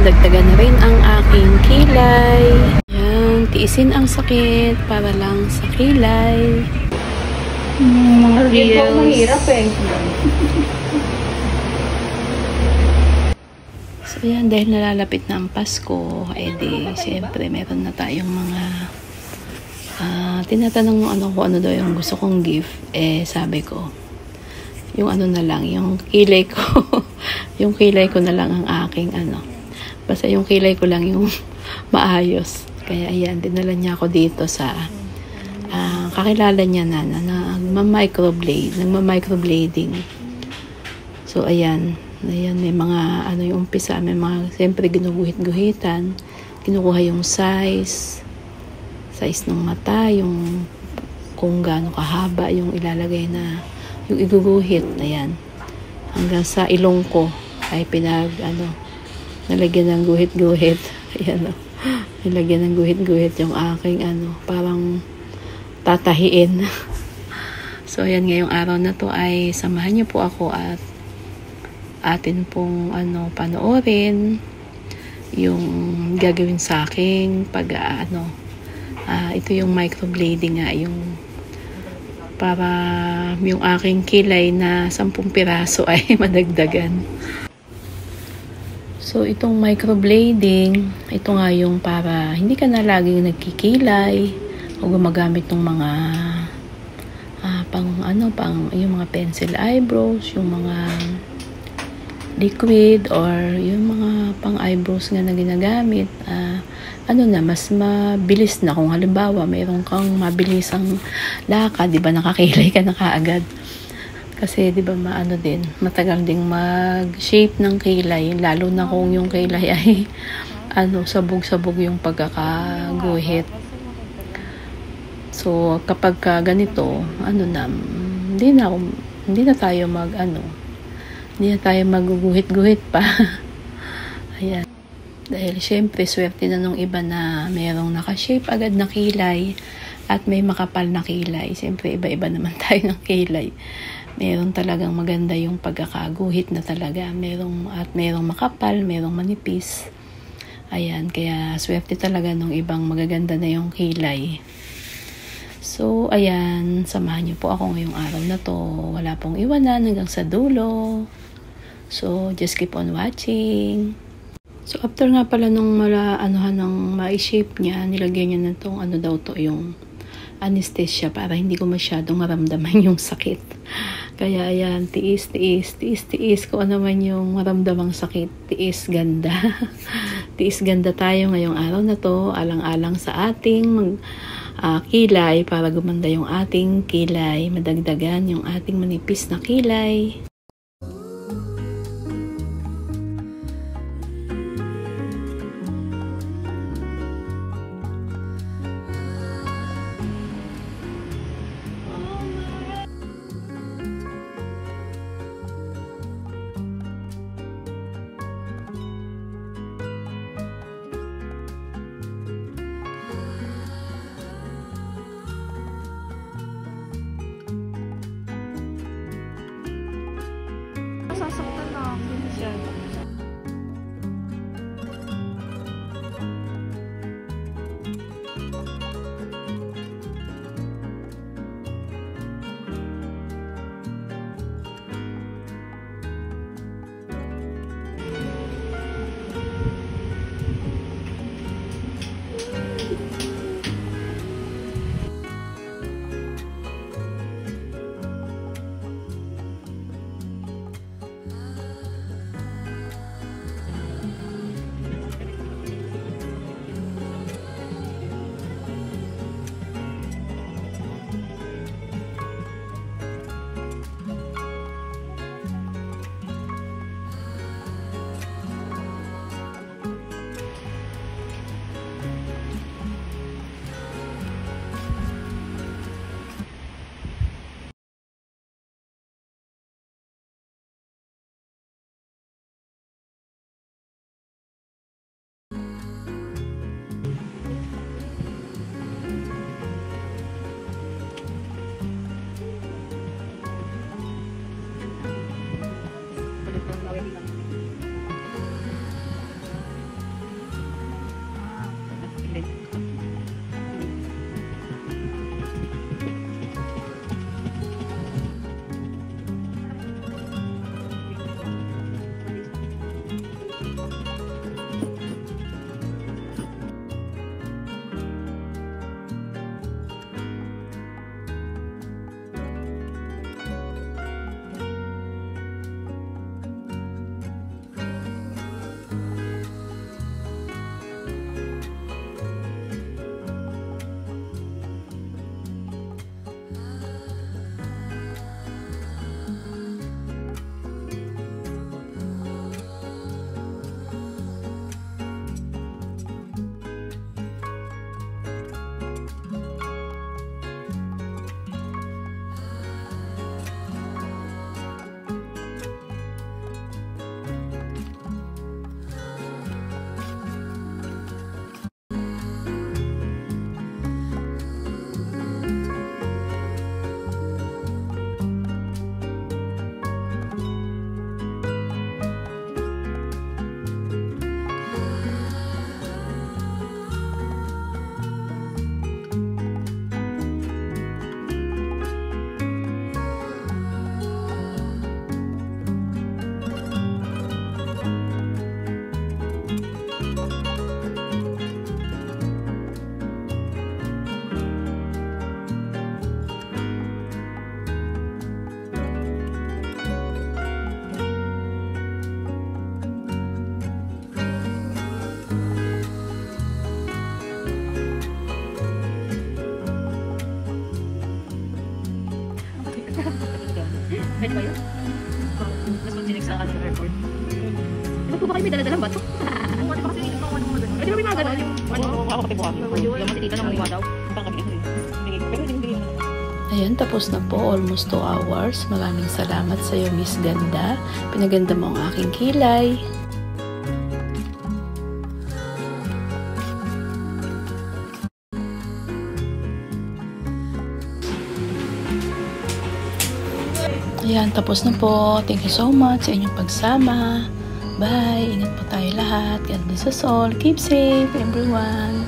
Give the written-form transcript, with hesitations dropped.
madagdagan na rin ang aking kilay. Yan, tiisin ang sakit para lang sa kilay. Mga reels. Mahirap eh. So yan, dahil nalalapit na ang Pasko, edi siyempre meron na tayong mga tinatanong ng ano ko, ano daw yung gusto kong gift. Sabi ko, yung ano na lang, yung kilay ko. Yung kilay ko na lang ang aking ano. Basta yung kilay ko lang yung maayos. Kaya ayan, dinala niya ako dito sa kakilala niya na nagma-microblading. So ayan, may mga ano yung umpisa, may mga siyempre ginuguhit-guhitan, kinukuha yung size ng mata, yung kung gaano kahaba yung ilalagay na yung iguguhit, ayan, hanggang sa ilong ko ay nalagyan ng guhit-guhit. Ayan o, nilagyan ng guhit-guhit yung aking parang tatahiin. So ayan, ngayong araw na to ay samahan niyo po ako at atin pong panoorin yung gagawin sa aking ito yung microblading nga, yung para yung aking kilay na 10 piraso ay madagdagan. So itong microblading, ito nga yung para hindi ka na laging nagkikilay o gumagamit ng mga pang yung mga pencil eyebrows, yung mga liquid or yung mga pang eyebrows nga na ginagamit. Mas mabilis na kung halimbawa mayroon kang mabilisang lakad, di ba, nakakilay ka na kaagad. Kasi di ba matagal ding mag-shape ng kilay, lalo na kung yung kilay ay sabog-sabog yung pagkakaguhit. So kapag ganito, hindi na tayo maguguhit-guhit pa. Ayan. Dahil syempre, swerte na nung iba na mayroong nakashape agad na kilay at may makapal na kilay. Syempre, iba-iba naman tayo ng kilay. Meron talagang maganda yung pagkakaguhit na talaga. Merong makapal, merong manipis. Ayan, kaya swerte talaga nung ibang magaganda na yung kilay. So, ayan, samahan niyo po ako ngayong araw na to. Wala pong iwanan hanggang sa dulo. So, just keep on watching. So, after nga pala nung ma-shape niya, nilagyan niya na itong yung anesthesia para hindi ko masyadong maramdaman yung sakit. Kaya ayan, tiis kung ano man yung maramdamang sakit, tiis ganda. Tiis ganda tayo ngayong araw na to, alang-alang sa ating kilay para gumanda yung ating kilay, madagdagan yung ating manipis na kilay. may dala-dalang bato. Pwede ba may mga gano'n? Ako pati bukas. Yung matitita ng mga daw. Ayan, tapos na po. Almost 2 hours. Maraming salamat sa iyo, Miss Ganda. Pinaganda mo ang aking kilay. Ayan, tapos na po. Thank you so much sa inyong pagsama. Bye! Ingat po tayo lahat. God bless us all. Keep safe, everyone.